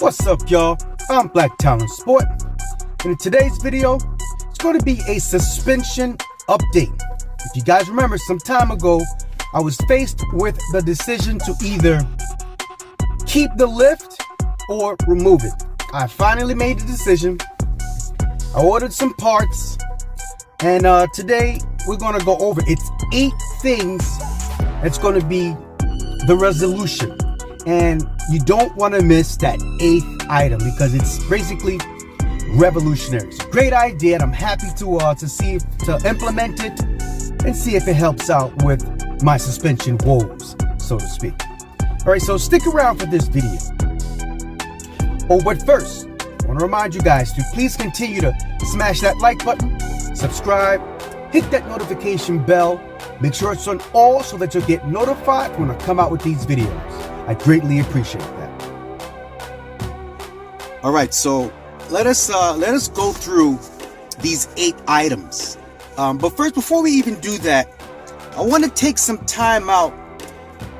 What's up, y'all? I'm Black Talent Sport, and in today's video, it's going to be a suspension update. If you guys remember, some time ago, I was faced with the decision to either keep the lift or remove it. I finally made the decision. I ordered some parts, and today we're going to go over it's 8 things that's going to be the resolution. And you don't want to miss that 8th item because it's basically revolutionary. It's a great idea, and I'm happy to implement it and see if it helps out with my suspension woes, so to speak. All right, so stick around for this video. Oh, but first, I want to remind you guys to please continue to smash that like button, subscribe, hit that notification bell, make sure it's on all so that you'll get notified when I come out with these videos. I greatly appreciate that. All right, so let us go through these 8 items. But first, before we even do that, I want to take some time out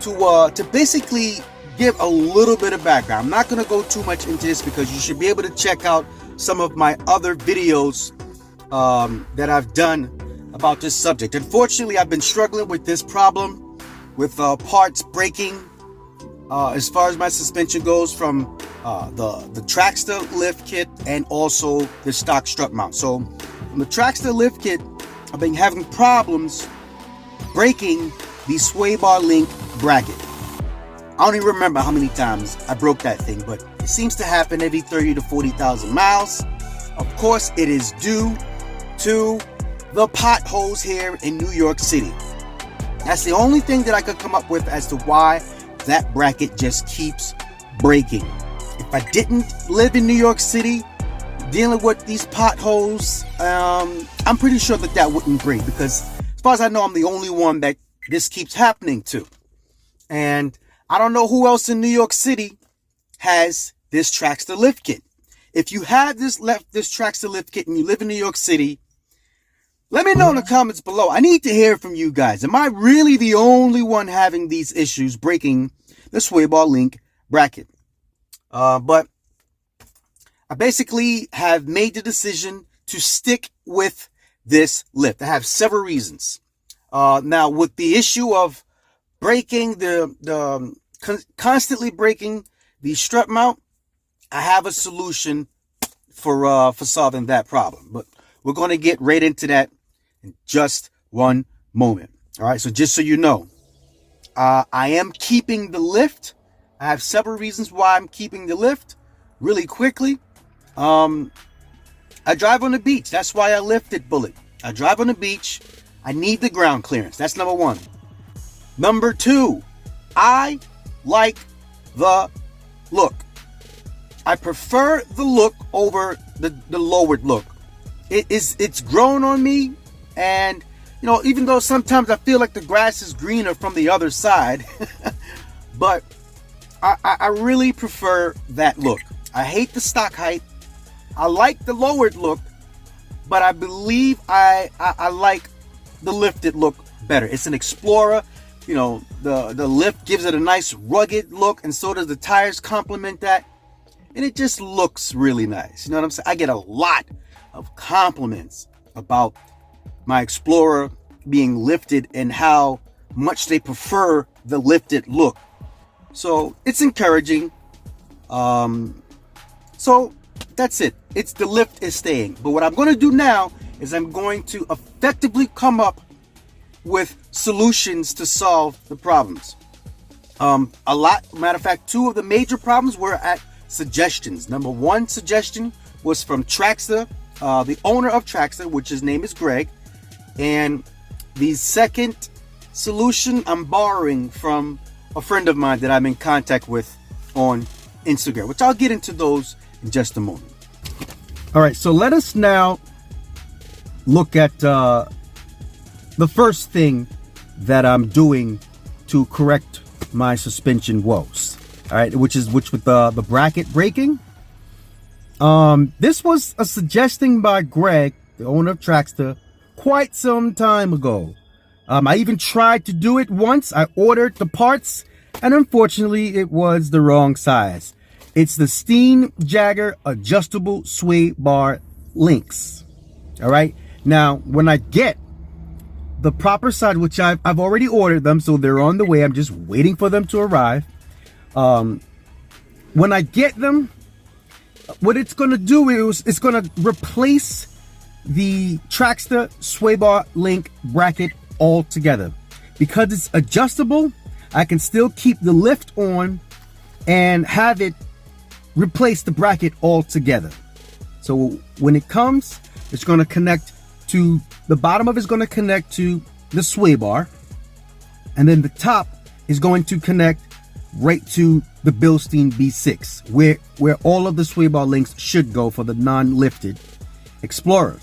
to basically give a little bit of background. I'm not going to go too much into this because you should be able to check out some of my other videos that I've done about this subject. Unfortunately, I've been struggling with this problem with parts breaking as far as my suspension goes from the Traxda lift kit and also the stock strut mount. So from the Traxda lift kit, I've been having problems breaking the sway bar link bracket. I don't even remember how many times I broke that thing, but it seems to happen every 30 to 40,000 miles. Of course, it is due to the potholes here in New York City. That's the only thing that I could come up with as to why that bracket just keeps breaking. If I didn't live in New York City dealing with these potholes, I'm pretty sure that wouldn't break, because as far as I know, I'm the only one that this keeps happening to. And I don't know who else in New York City has this Traxda lift kit. If you have this Traxda lift kit and you live in New York City, let me know in the comments below. I need to hear from you guys. Am I really the only one having these issues breaking the sway bar link bracket? But I basically have made the decision to stick with this lift. I have several reasons. Now, with the issue of breaking constantly breaking the strut mount, I have a solution for solving that problem. But we're going to get right into that in just one moment. All right, so just so you know, I am keeping the lift. I have several reasons why I'm keeping the lift. Really quickly, I drive on the beach. That's why I lifted Bullet. I drive on the beach. I need the ground clearance. That's number 1. Number 2, I like the look. I prefer the look over the lowered look. It's grown on me. And, you know, even though sometimes I feel like the grass is greener from the other side, but I really prefer that look. I hate the stock height. I like the lowered look, but I believe I like the lifted look better. It's an Explorer. You know, the lift gives it a nice rugged look, and so does the tires complement that. And it just looks really nice. You know what I'm saying? I get a lot of compliments about my Explorer being lifted and how much they prefer the lifted look. So it's encouraging. So that's it. It's the lift is staying. But what I'm going to do now is I'm going to effectively come up with solutions to solve the problems. Matter of fact, 2 of the major problems were at suggestions. Number 1 suggestion was from Traxda, the owner of Traxda, which his name is Greg. And the second solution I'm borrowing from a friend of mine that I'm in contact with on Instagram, which I'll get into those in just a moment. All right, so let us now look at the first thing that I'm doing to correct my suspension woes. All right, which with the bracket breaking. This was a suggestion by Greg, the owner of Traxda, quite some time ago. I even tried to do it once. I ordered the parts, and unfortunately, it was the wrong size. It's the Steam Jagger adjustable sway bar links. All right. Now, when I get the proper side, which I've already ordered them, so they're on the way. I'm just waiting for them to arrive. When I get them, what it's going to do is it's going to replace the Traxda sway bar link bracket altogether. Because it's adjustable, I can still keep the lift on and have it replace the bracket altogether. So when it comes, it's going to connect to the bottom of it is going to connect to the sway bar, and then the top is going to connect right to the Bilstein B6, where all of the sway bar links should go for the non-lifted Explorer.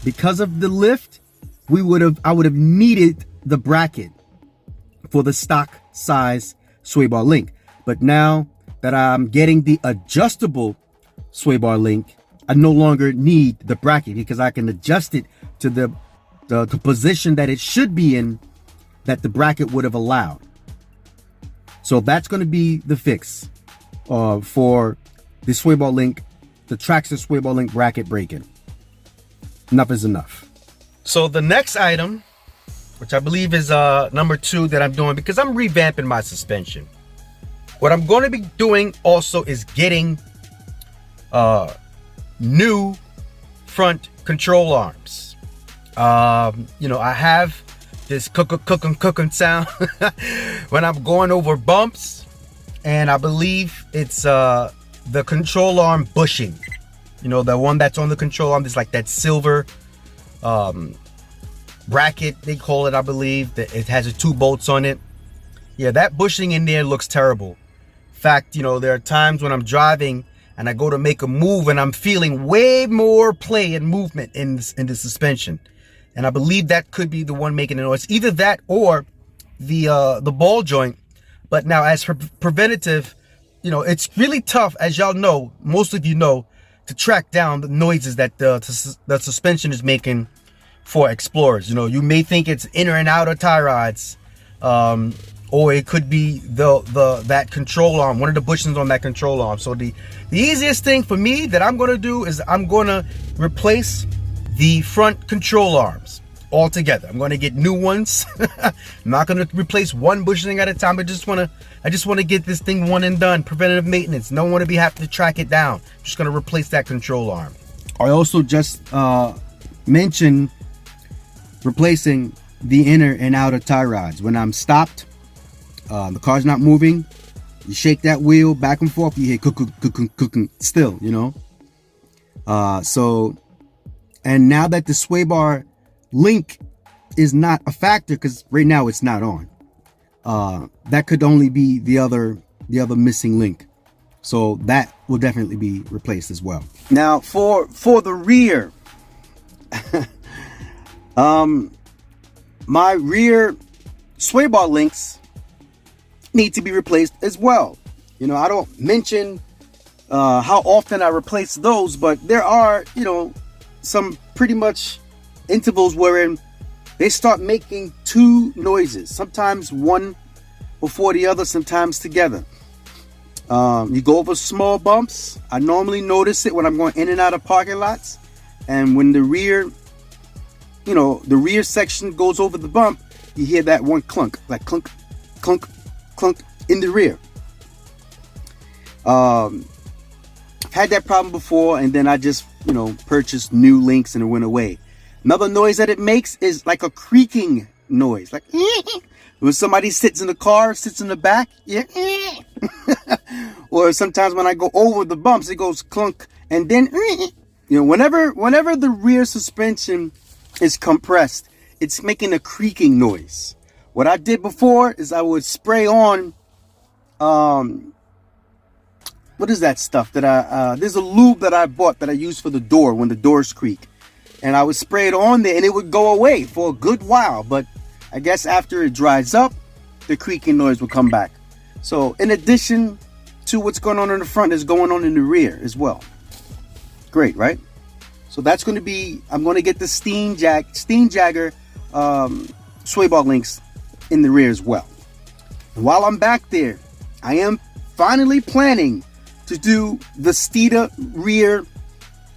Because of the lift, I would have needed the bracket for the stock size sway bar link. But now that I'm getting the adjustable sway bar link, I no longer need the bracket because I can adjust it to the position that it should be in, that the bracket would have allowed. So that's going to be the fix for the sway bar link, the Traxda sway bar link bracket breaking. Enough is enough. So the next item, which I believe is number 2 that I'm doing, because I'm revamping my suspension. What I'm going to be doing also is getting new front control arms. You know, I have this cooking sound when I'm going over bumps, and I believe it's the control arm bushing. You know, the one that's on the control arm is like that silver bracket, they call it, I believe. That it has 2 bolts on it. Yeah, that bushing in there looks terrible. In fact, you know, there are times when I'm driving and I go to make a move and I'm feeling way more play and movement in the suspension. And I believe that could be the one making the noise. Either that or the ball joint. But now, as for preventative, you know, it's really tough, as y'all know, most of you know, to track down the noises that the suspension is making for Explorers. You know, you may think it's inner and outer tie rods, or it could be that control arm, one of the bushings on that control arm. So the easiest thing for me that I'm going to do is I'm going to replace the front control arms altogether. I'm going to get new ones. I'm not going to replace one bushing at a time. I just want to get this thing one and done. Preventative maintenance. Don't want to be having to track it down. I'm just going to replace that control arm. I also just mentioned replacing the inner and outer tie rods. When I'm stopped, the car's not moving, you shake that wheel back and forth, you hear cooking still, you know. So, and now that the sway bar link is not a factor, because right now it's not on, that could only be the other missing link. So that will definitely be replaced as well. Now for the rear, my rear sway bar links need to be replaced as well. You know, I don't mention how often I replace those, but there are, you know, some pretty much intervals wherein they start making 2 noises, sometimes one before the other, sometimes together. You go over small bumps. I normally notice it when I'm going in and out of parking lots, and when the rear, you know, the rear section goes over the bump, you hear that one clunk, like clunk, clunk, clunk in the rear. I've had that problem before, and then I just, you know, purchased new links and it went away. Another noise that it makes is like a creaking noise, like when somebody sits in the car, sits in the back, yeah. Or sometimes when I go over the bumps, it goes clunk, and then, you know, whenever the rear suspension is compressed, it's making a creaking noise. What I did before is I would spray on, what is that stuff that there's a lube that I bought that I use for the door when the doors creak, and I would spray it on there and it would go away for a good while. But I guess after it dries up, the creaking noise will come back. So in addition to what's going on in the front, is going on in the rear as well. Great, right? So that's going to be, I'm going to get the Steam Jagger sway bar links in the rear as well. And while I'm back there, I am finally planning to do the Steeda rear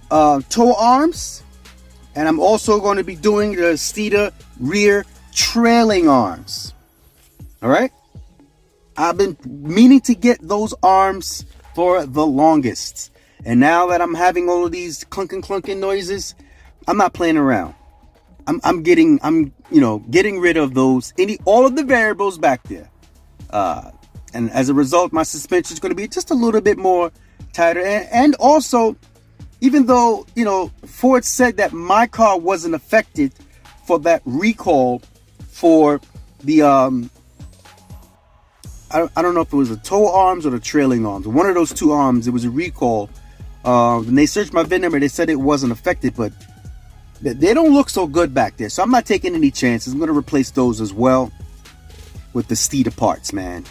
toe arms, and I'm also going to be doing the Steeda rear trailing arms. All right, I've been meaning to get those arms for the longest, and now that I'm having all of these clunking noises, I'm not playing around. I'm getting rid of those, all of the variables back there, and as a result, my suspension is going to be just a little bit more tighter. And also, even though Ford said that my car wasn't affected for that recall for the I don't know if it was the toe arms or the trailing arms, one of those two arms, it was a recall. When they searched my VIN number, they said it wasn't affected, but they don't look so good back there, so I'm not taking any chances. I'm going to replace those as well with the Steeda parts, man.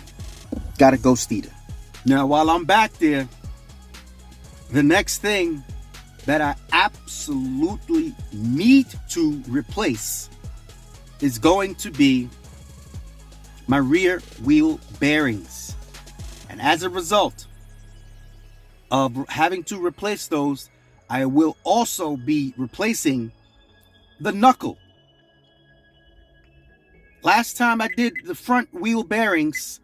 Gotta go Steeda. Now, while I'm back there, the next thing that I absolutely need to replace is going to be my rear wheel bearings. And as a result of having to replace those, I will also be replacing the knuckle. Last time I did the front wheel bearings,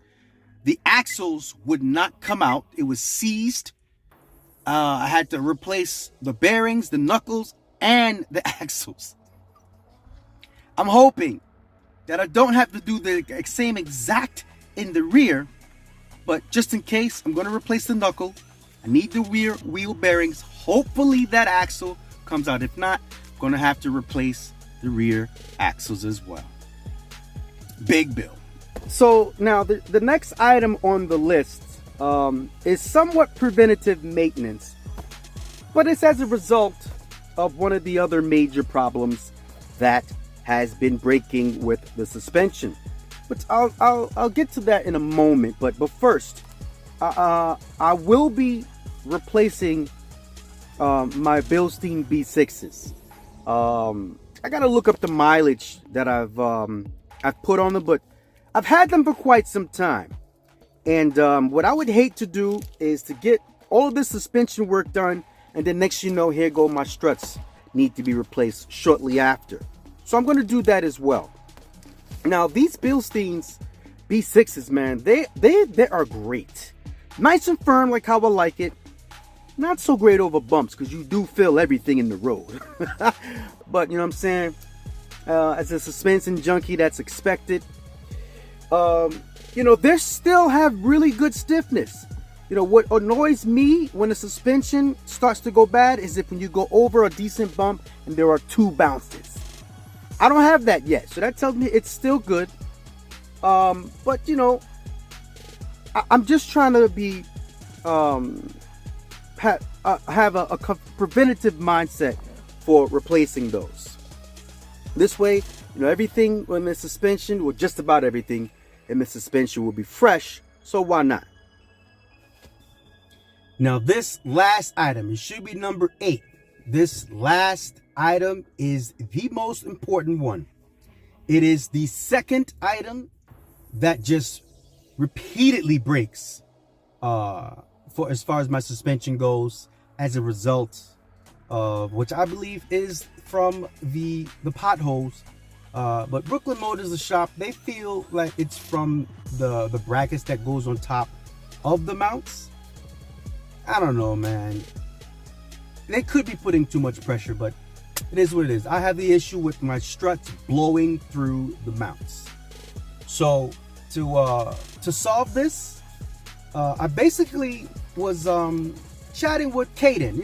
the axles would not come out. It was seized. I had to replace the bearings, the knuckles, and the axles. I'm hoping that I don't have to do the same exact in the rear, but just in case, I'm going to replace the knuckle. I need the rear wheel bearings. Hopefully that axle comes out. If not, I'm going to have to replace the rear axles as well. Big bill. So now the next item on the list is somewhat preventative maintenance, but it's as a result of one of the other major problems that has been breaking with the suspension. But I'll get to that in a moment. But first, I will be replacing my Bilstein B6s. I gotta look up the mileage that I've put on them, but I've had them for quite some time. And what I would hate to do is to get all of this suspension work done, and then next you know, here go my struts need to be replaced shortly after. So I'm going to do that as well. Now these Bilsteins B6s, man, they are great. Nice and firm like how I like it. Not so great over bumps because you do feel everything in the road. But you know what I'm saying? As a suspension junkie, that's expected. They still have really good stiffness. What annoys me when the suspension starts to go bad is if when you go over a decent bump and there are two bounces. I don't have that yet, so that tells me it's still good. But I'm just trying to be have a preventative mindset for replacing those. This way, everything in the suspension, well, just about everything in the suspension will be fresh, so why not? Now this last item, it should be number 8. This last item is the most important one. It is the second item that just repeatedly breaks for as far as my suspension goes, as a result of which I believe is from the potholes. But Brooklyn Motors, the shop, they feel like it's from the brackets that goes on top of the mounts. I don't know, man. They could be putting too much pressure, but it is what it is. I have the issue with my struts blowing through the mounts. So to solve this, I basically was chatting with K&N.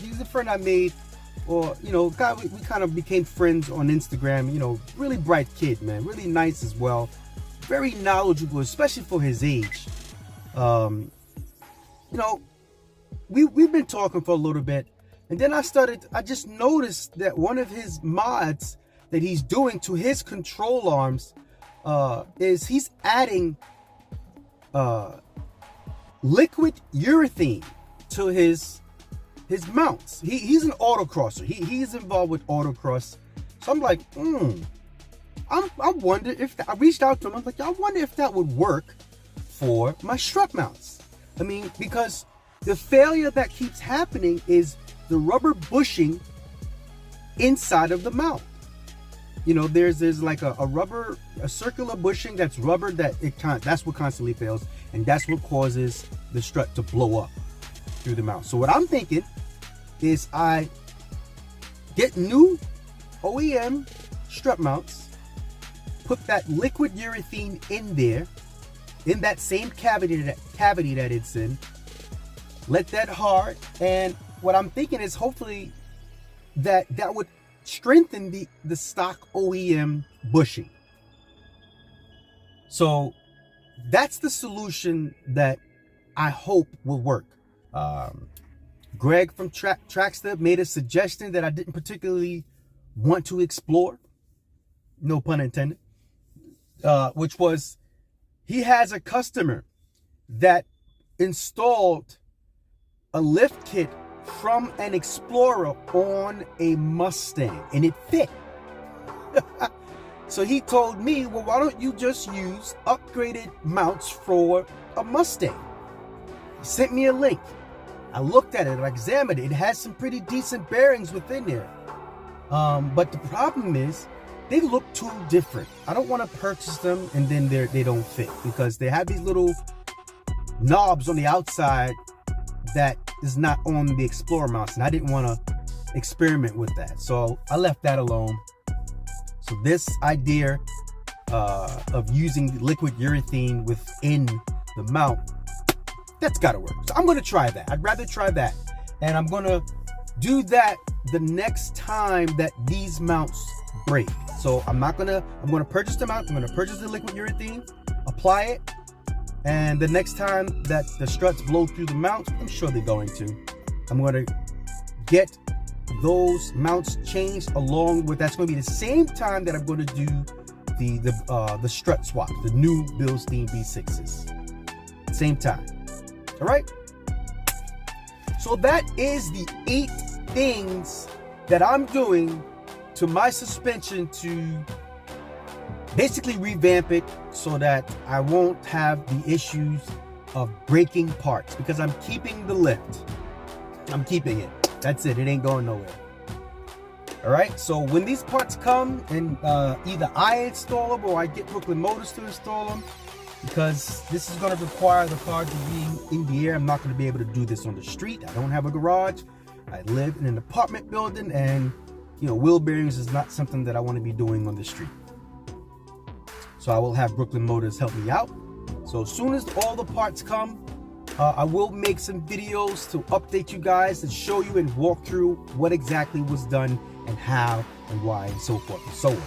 He's a friend I made, or we kind of became friends on Instagram. Really bright kid, man, really nice as well, very knowledgeable, especially for his age. We've been talking for a little bit, and then I just noticed that one of his mods that he's doing to his control arms is he's adding liquid urethane to his mounts. He's an autocrosser. He's involved with autocross. So I'm like, I wonder if I reached out to him. I'm like, I wonder if that would work for my strut mounts. I mean, because The failure that keeps happening is the rubber bushing inside of the mount. You know, there's like a circular bushing that's rubber that's what constantly fails, and that's what causes the strut to blow up through the mount. So what I'm thinking is I get new OEM strut mounts, put that liquid urethane in there, in that same cavity that it's in, let that hard, and what I'm thinking is hopefully that would strengthen the stock OEM bushing. So that's the solution that I hope will work. Greg from Traxda made a suggestion that I didn't particularly want to explore, no pun intended, which was he has a customer that installed a lift kit from an Explorer on a Mustang, and it fit. So he told me, well, why don't you just use upgraded mounts for a Mustang? He sent me a link. I looked at it, I examined it. It has some pretty decent bearings within there. But the problem is, they look too different. I don't want to purchase them and then they don't fit, because they have these little knobs on the outside that is not on the Explorer mounts, and I didn't want to experiment with that, so I left that alone. So this idea of using liquid urethane within the mount, that's got to work. So I'm going to try that. I'd rather try that, and I'm going to do that the next time that these mounts break. So I'm going to purchase the mount. I'm going to purchase the liquid urethane, apply it, and the next time that the struts blow through the mounts, I'm sure they're going to, I'm going to get those mounts changed along with, that's going to be the same time that I'm going to do the strut swap, the new Bilstein B6s. Same time. All right. So that is the 8 things that I'm doing to my suspension to basically revamp it so that I won't have the issues of breaking parts, because I'm keeping the lift. I'm keeping it. That's it. It ain't going nowhere. All right. So when these parts come, and either I install them or I get Brooklyn Motors to install them, because this is going to require the car to be in the air. I'm not going to be able to do this on the street. I don't have a garage. I live in an apartment building, and you know, wheel bearings is not something that I want to be doing on the street. So I will have Brooklyn Motors help me out. So as soon as all the parts come, I will make some videos to update you guys and show you and walk through what exactly was done and how and why and so forth and so on.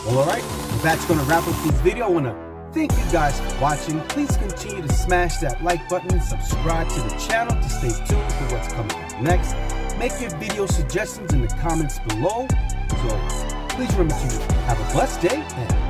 Well, all right, that's going to wrap up this video. I want to thank you guys for watching. Please continue to smash that like button, subscribe to the channel to stay tuned for what's coming up next. Make your video suggestions in the comments below. So please remember to have a blessed day, and